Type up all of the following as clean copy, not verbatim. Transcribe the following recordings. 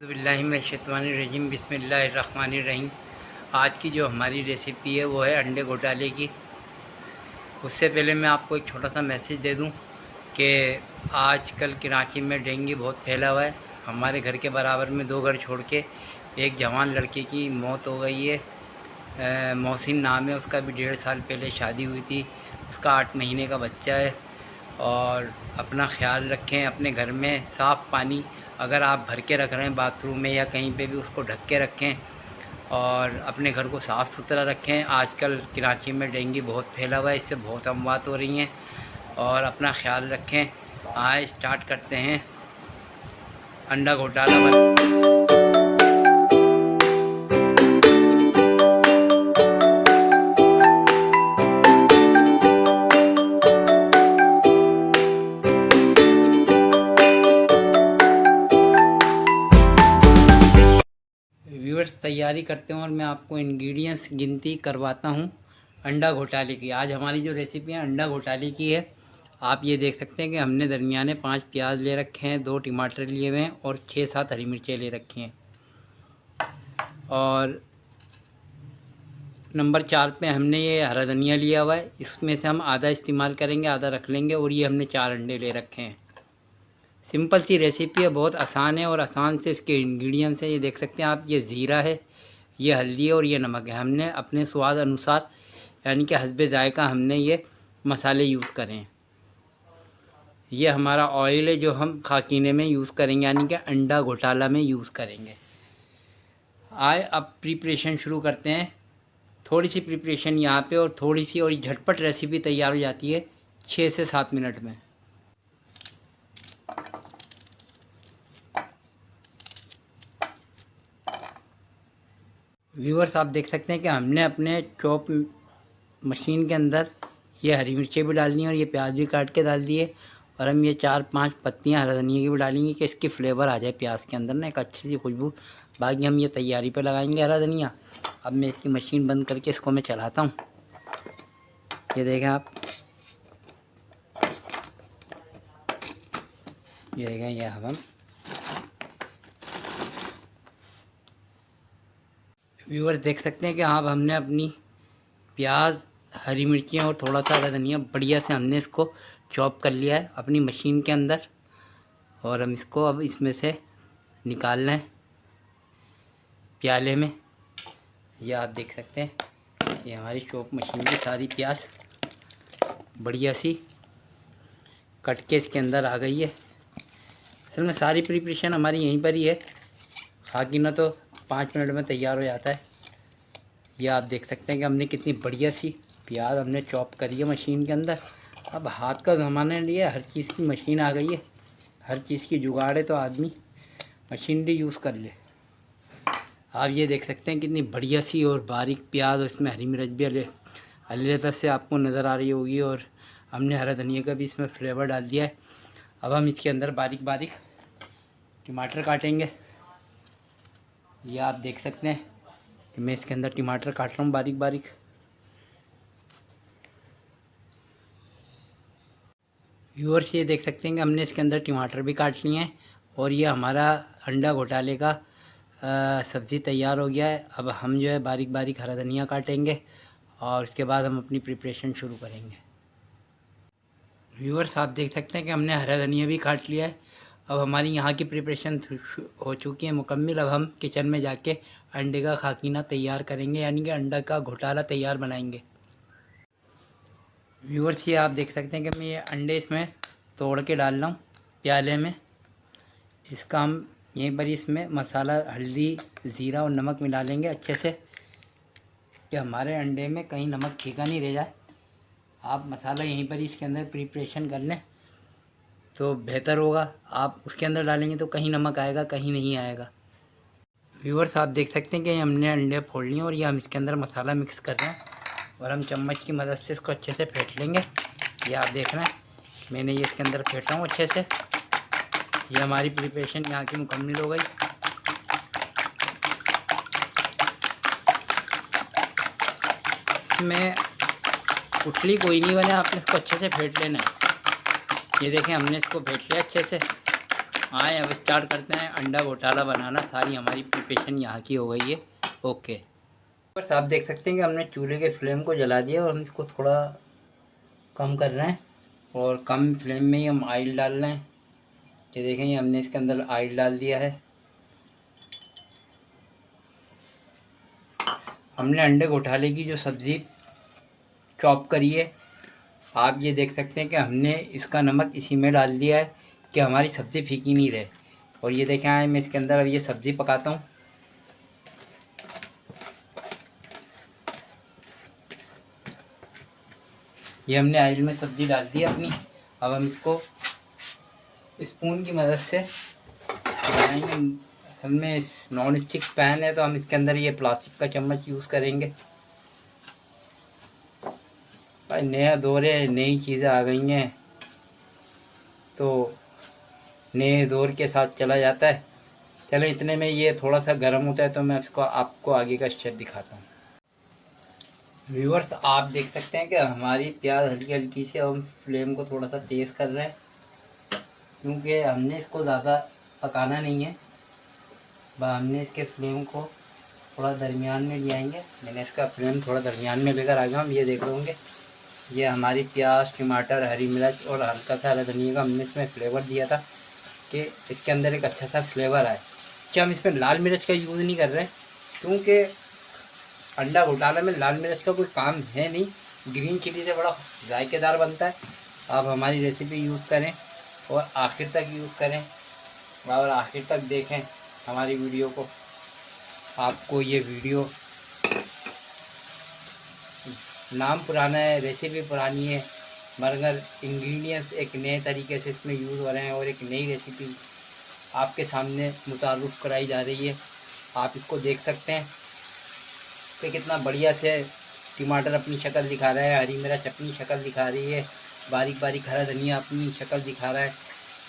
बिस्मिल्लाहिर्रहमानिर्रहीम बिस्मिल्लाहिर्रहमानिर्रहीम। आज की जो हमारी रेसिपी है वो है अंडे घोटाले की। उससे पहले मैं आपको एक छोटा सा मैसेज दे दूं कि आजकल कराची में डेंगू बहुत फैला हुआ है। हमारे घर के बराबर में 2 घर छोड़ के एक जवान लड़के की मौत हो गई है। मोहसिन नाम है उसका, भी 1.5 साल पहले शादी हुई थी। उसका 8 महीने का बच्चा है। और अपना ख्याल रखें, अपने घर में साफ़ पानी अगर आप भर के रख रहे हैं बाथरूम में या कहीं पे भी, उसको ढक के रखें और अपने घर को साफ़ सुथरा रखें। आजकल कराची में डेंगू बहुत फैला हुआ है, इससे बहुत अमवात हो रही हैं और अपना ख्याल रखें। आज स्टार्ट करते हैं अंडा घोटाला व्यूअर्स तैयारी करते हैं और मैं आपको इंग्रेडिएंट्स गिनती करवाता हूं अंडा घोटाले की। आज हमारी जो रेसिपी है अंडा घोटाले की है। आप ये देख सकते हैं कि हमने दरमियाने 5 प्याज ले रखे हैं, 2 टमाटर लिए हुए हैं और 6-7 हरी मिर्चें ले रखी हैं। और नंबर 4 पे हमने ये हरा धनिया लिया हुआ है, इसमें से हम आधा इस्तेमाल करेंगे, आधा रख लेंगे। और ये हमने 4 अंडे ले रखे हैं। सिंपल सी रेसिपी है, बहुत आसान है और आसान से इसके इंग्रेडिएंट्स हैं। ये देख सकते हैं आप, ये ज़ीरा है, ये हल्दी है और ये नमक है। हमने अपने स्वाद अनुसार यानी कि हस्बे ज़ायका हमने ये मसाले यूज़ करें हैं। ये हमारा ऑयल है जो हम खाकीने में यूज़ करेंगे यानी कि अंडा घोटाला में यूज़ करेंगे। आए अब प्रिपरेशन शुरू करते हैं। थोड़ी सी प्रिपरेशन यहाँ पे और थोड़ी सी, और झटपट रेसिपी तैयार हो जाती है 6 से 7 मिनट में। व्यूअर्स आप देख सकते हैं कि हमने अपने चॉप मशीन के अंदर ये हरी मिर्चें भी डालनी है और ये प्याज भी काट के डाल दिए। और हम ये 4-5 पत्तियां हरा धनिया की भी डालेंगे कि इसकी फ्लेवर आ जाए प्याज के अंदर ना, एक अच्छी सी खुशबू। बाकी हम ये तैयारी पे लगाएंगे हरा धनिया। अब मैं इसकी मशीन बंद करके इसको मैं चलाता हूँ। ये देखें आप, ये देखें, ये हम व्यूअर्स देख सकते हैं कि अब हमने अपनी प्याज, हरी मिर्चियाँ और थोड़ा सा हरा धनिया बढ़िया से हमने इसको चॉप कर लिया है अपनी मशीन के अंदर। और हम इसको अब इसमें से निकाल लें प्याले में। ये आप देख सकते हैं, ये हमारी चॉप मशीन की सारी प्याज बढ़िया सी कट के इसके अंदर आ गई है। असल में सारी प्रिपरेशन हमारी यहीं पर ही है, खाकी ना तो 5 मिनट में तैयार हो जाता है। ये आप देख सकते हैं कि हमने कितनी बढ़िया सी प्याज हमने चॉप करी है मशीन के अंदर। अब हाथ का ज़माना नहीं है, हर चीज़ की मशीन आ गई है, हर चीज़ की जुगाड़ है, तो आदमी मशीनरी यूज़ कर ले। आप ये देख सकते हैं कितनी बढ़िया सी और बारीक प्याज, और इसमें हरी मिर्च भी हल्ले से आपको नज़र आ रही होगी। और हमने हरा धनिया का भी इसमें फ्लेवर डाल दिया है। अब हम इसके अंदर बारीक बारीक टमाटर काटेंगे। ये आप देख सकते हैं कि मैं इसके अंदर टमाटर काट रहा हूँ बारीक बारीक। व्यूअर्स ये देख सकते हैं कि हमने इसके अंदर टमाटर भी काट लिए हैं और ये हमारा अंडा घोटाले का सब्ज़ी तैयार हो गया है। अब हम जो है बारीक बारीक हरा धनिया काटेंगे और इसके बाद हम अपनी प्रिपरेशन शुरू करेंगे। व्यूअर्स आप देख सकते हैं कि हमने हरा धनिया भी काट लिया है। अब हमारी यहाँ की प्रिपरेशन हो चुकी है मुकम्मल। अब हम किचन में जाके अंडे का खाकीना तैयार करेंगे यानी कि अंडा का घोटाला तैयार बनाएंगे। व्यूअर्स ये आप देख सकते हैं कि मैं ये अंडे इसमें तोड़ के डाल रहा हूँ प्याले में। इसका हम यहीं पर इसमें मसाला, हल्दी, ज़ीरा और नमक मिला लेंगे अच्छे से कि हमारे अंडे में कहीं नमक फीका नहीं रह जाए। आप मसाला यहीं पर इसके अंदर प्रिपरेशन कर लें तो बेहतर होगा। आप उसके अंदर डालेंगे तो कहीं नमक आएगा, कहीं नहीं आएगा। व्यूअर्स आप देख सकते हैं कि हमने अंडे फोड़ लिए और ये हम इसके अंदर मसाला मिक्स कर रहे हैं और हम चम्मच की मदद से इसको अच्छे से फेंट लेंगे। ये आप देख रहे हैं मैंने ये इसके अंदर फेंटा हूँ अच्छे से। ये हमारी प्रिपरेशन यहाँ की मुकम्मल हो गई। इसमें उठली कोई नहीं बने, आपने इसको अच्छे से फेंट लेना है। ये देखें हमने इसको फेंट लिया अच्छे से। आए अब स्टार्ट करते हैं अंडा घोटाला बनाना। सारी हमारी प्रिपरेशन यहाँ की हो गई है। ओके, बस आप देख सकते हैं कि हमने चूल्हे के फ्लेम को जला दिया और हम इसको थोड़ा कम कर रहे हैं और कम फ्लेम में ही हम ऑयल डाल रहे हैं। ये देखेंगे हमने इसके अंदर ऑयल डाल दिया है। हमने अंडे घोटाले की जो सब्ज़ी चॉप करी है, आप ये देख सकते हैं कि हमने इसका नमक इसी में डाल दिया है कि हमारी सब्ज़ी फीकी नहीं रहे। और ये देखें आए मैं इसके अंदर अब ये सब्ज़ी पकाता हूँ। ये हमने ऑयल में सब्ज़ी डाल दी है अपनी। अब हम इसको स्पून की मदद से बनाएंगे। हमने नॉन स्टिक पैन है तो हम इसके अंदर ये प्लास्टिक का चम्मच यूज़ करेंगे। भाई नया दौर है, नई चीज़ें आ गई हैं तो नए दौर के साथ चला जाता है। चलो इतने में ये थोड़ा सा गर्म होता है तो मैं इसको आपको आगे का स्टेप दिखाता हूँ। व्यूअर्स आप देख सकते हैं कि हमारी प्याज हल्की हल्की से हम फ्लेम को थोड़ा सा तेज़ कर रहे हैं क्योंकि हमने इसको ज़्यादा पकाना नहीं है। हमने इसके फ्लेम को थोड़ा दरमियान में ले आएंगे। मैंने इसका फ्लेम थोड़ा दरमियान में लेकर आ गया। हम ये देख रहे होंगे ये हमारी प्याज, टमाटर, हरी मिर्च और हल्का सा हरा धनिया का हमने इसमें फ्लेवर दिया था कि इसके अंदर एक अच्छा सा फ्लेवर आए। क्या हम इसमें लाल मिर्च का यूज़ नहीं कर रहे हैं क्योंकि अंडा घोटाला में लाल मिर्च का कोई काम है नहीं। ग्रीन चिली से बड़ा जायकेदार बनता है। आप हमारी रेसिपी यूज़ करें और आखिर तक यूज़ करें और आखिर तक देखें हमारी वीडियो को। आपको ये वीडियो नाम पुराना है, रेसिपी पुरानी है, मगर इंग्रेडिएंट्स एक नए तरीके से इसमें यूज़ हो रहे हैं और एक नई रेसिपी आपके सामने मुतारुफ़ कराई जा रही है। आप इसको देख सकते हैं कि कितना बढ़िया से टमाटर अपनी शक्ल दिखा रहा है, हरी मिर्च अपनी शक्ल दिखा रही है, बारीक बारीक हरा धनिया अपनी शक्ल दिखा रहा है।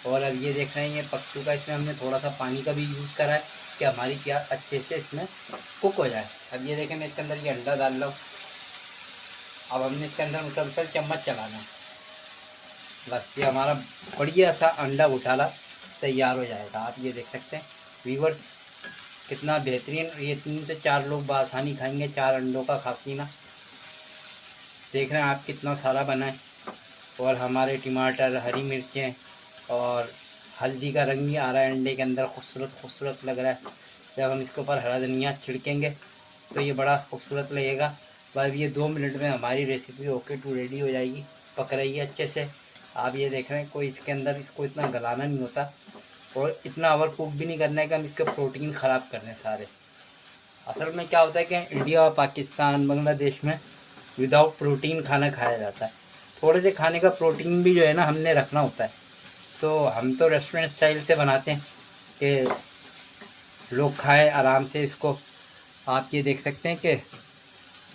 और अब ये देख रहे हैं ये पक चुका है। इसमें हमने थोड़ा सा पानी का भी यूज़ करा है कि हमारी प्याज अच्छे से इसमें कुक हो जाए। अब ये देखें मैं इसके अंदर ये अंडा डाल रहा हूँ। अब हमने इसके अंदर मुसलसल चम्मच चलाना है। बस ये हमारा बढ़िया सा अंडा घोटाला तैयार हो जाएगा। आप ये देख सकते हैं व्यूअर्स कितना बेहतरीन। ये 3 से 4 लोग बआसानी खाएंगे 4 अंडों का खाकीना। देख रहे हैं आप कितना सारा बना है। और हमारे टमाटर, हरी मिर्चें और हल्दी का रंग भी आ रहा है अंडे के अंदर, खूबसूरत खूबसूरत लग रहा है। जब हम इसके ऊपर हरा धनिया छिड़केंगे तो ये बड़ा खूबसूरत लगेगा। बस ये 2 मिनट में हमारी रेसिपी ओके टू रेडी हो जाएगी। पक रही है अच्छे से। आप ये देख रहे हैं कोई इसके अंदर इसको इतना गलाना नहीं होता और इतना ओवर कुक भी नहीं करना है कि हम इसके प्रोटीन ख़राब कर दें सारे। असल में क्या होता है कि इंडिया और पाकिस्तान, बांग्लादेश में विदाउट प्रोटीन खाना खाया जाता है। थोड़े से खाने का प्रोटीन भी जो है ना हमने रखना होता है। तो हम तो रेस्टोरेंट स्टाइल से बनाते हैं कि लोग खाएं आराम से इसको। आप ये देख सकते हैं कि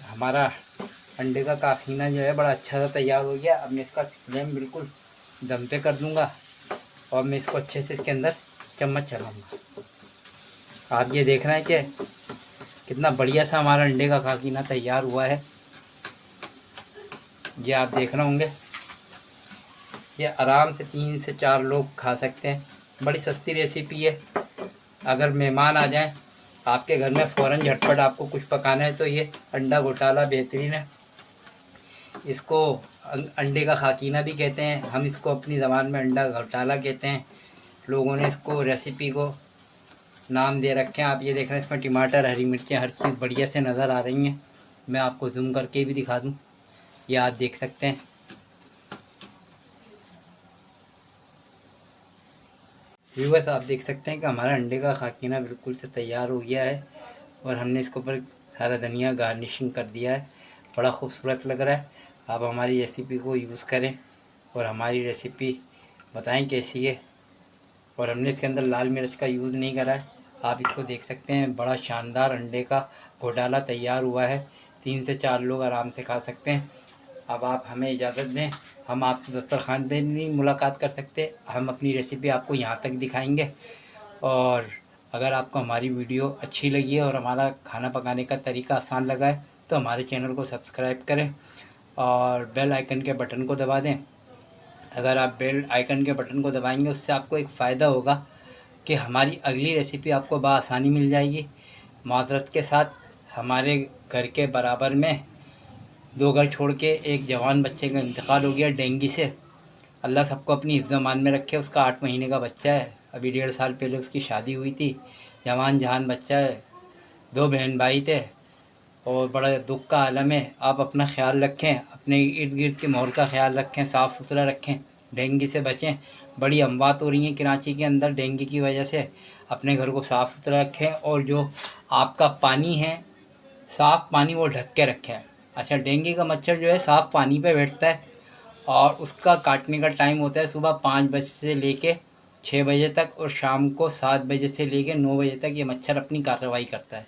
हमारा अंडे का काखीना जो है बड़ा अच्छा सा तैयार हो गया। अब मैं इसका फ्लेम बिल्कुल दम पे कर दूंगा और मैं इसको अच्छे से इसके अंदर चम्मच चलाऊँगा। आप ये देख रहे हैं कि कितना बढ़िया सा हमारा अंडे का काखीना तैयार हुआ है। ये आप देख रहे होंगे ये आराम से 3 से 4 लोग खा सकते हैं। बड़ी सस्ती रेसिपी है। अगर मेहमान आ जाएं आपके घर में फ़ौरन झटपट आपको कुछ पकाना है तो ये अंडा घोटाला बेहतरीन है। इसको अंडे का खाकीना भी कहते हैं। हम इसको अपनी ज़बान में अंडा घोटाला कहते हैं। लोगों ने इसको रेसिपी को नाम दे रखे हैं। आप ये देख रहे हैं इसमें टमाटर, हरी मिर्चें, हर चीज़ बढ़िया से नज़र आ रही हैं। मैं आपको जूम करके भी दिखा दूँ। ये आप देख सकते हैं। व्यूअर्स आप देख सकते हैं कि हमारा अंडे का खाकीना बिल्कुल से तैयार हो गया है और हमने इसके ऊपर हरा धनिया गार्निशिंग कर दिया है। बड़ा खूबसूरत लग रहा है। आप हमारी रेसिपी को यूज़ करें और हमारी रेसिपी बताएं कैसी है। और हमने इसके अंदर लाल मिर्च का यूज़ नहीं करा है। आप इसको देख सकते हैं बड़ा शानदार अंडे का घोटाला तैयार हुआ है। 3 से 4 लोग आराम से खा सकते हैं। अब आप हमें इजाज़त दें। हम आपसे दस्तरखान पे नहीं मुलाकात कर सकते। हम अपनी रेसिपी आपको यहाँ तक दिखाएंगे। और अगर आपको हमारी वीडियो अच्छी लगी है और हमारा खाना पकाने का तरीका आसान लगा है तो हमारे चैनल को सब्सक्राइब करें और बेल आइकन के बटन को दबा दें। अगर आप बेल आइकन के बटन को दबाएंगे उससे आपको एक फ़ायदा होगा कि हमारी अगली रेसिपी आपको बआसानी मिल जाएगी। माज़रत के साथ, हमारे घर के बराबर में 2 घर छोड़ के एक जवान बच्चे का इंतकाल हो गया डेंगू से। अल्लाह सबको अपनी हिफ्ज़-ओ-मान में रखे। उसका 8 महीने का बच्चा है, अभी 1.5 साल पहले उसकी शादी हुई थी। जवान जहान बच्चा है, 2 बहन भाई थे और बड़ा दुख का आलम है। आप अपना ख्याल रखें, अपने इर्द गिर्द के माहौल का ख्याल रखें, साफ़ सुथरा रखें, डेंगू से बचें। बड़ी अमवात हो रही हैं कराची के अंदर डेंगू की वजह से। अपने घर को साफ़ सुथरा रखें और जो आपका पानी है, साफ़ पानी वो ढक के रखें। अच्छा, डेंगू का मच्छर जो है साफ़ पानी पे बैठता है और उसका काटने का टाइम होता है सुबह 5 बजे से लेके 6 बजे तक और शाम को 7 बजे से लेके 9 बजे तक ये मच्छर अपनी कार्रवाई करता है।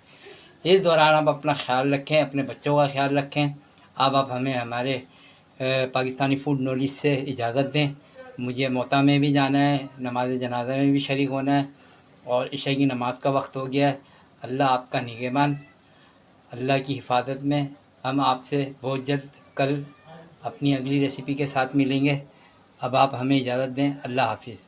इस दौरान आप अपना ख्याल रखें, अपने बच्चों का ख्याल रखें। अब आप हमें हमारे पाकिस्तानी फूड नॉलेज से इजाज़त दें। मुझे मोता में भी जाना है, नमाज जनाजा में भी शरीक होना है और इशा की नमाज़ का वक्त हो गया है। अल्लाह आपका निगहबान, अल्लाह की हिफाजत में। हम आपसे बहुत जल्द कल अपनी अगली रेसिपी के साथ मिलेंगे। अब आप हमें इजाज़त दें। अल्लाह हाफिज़।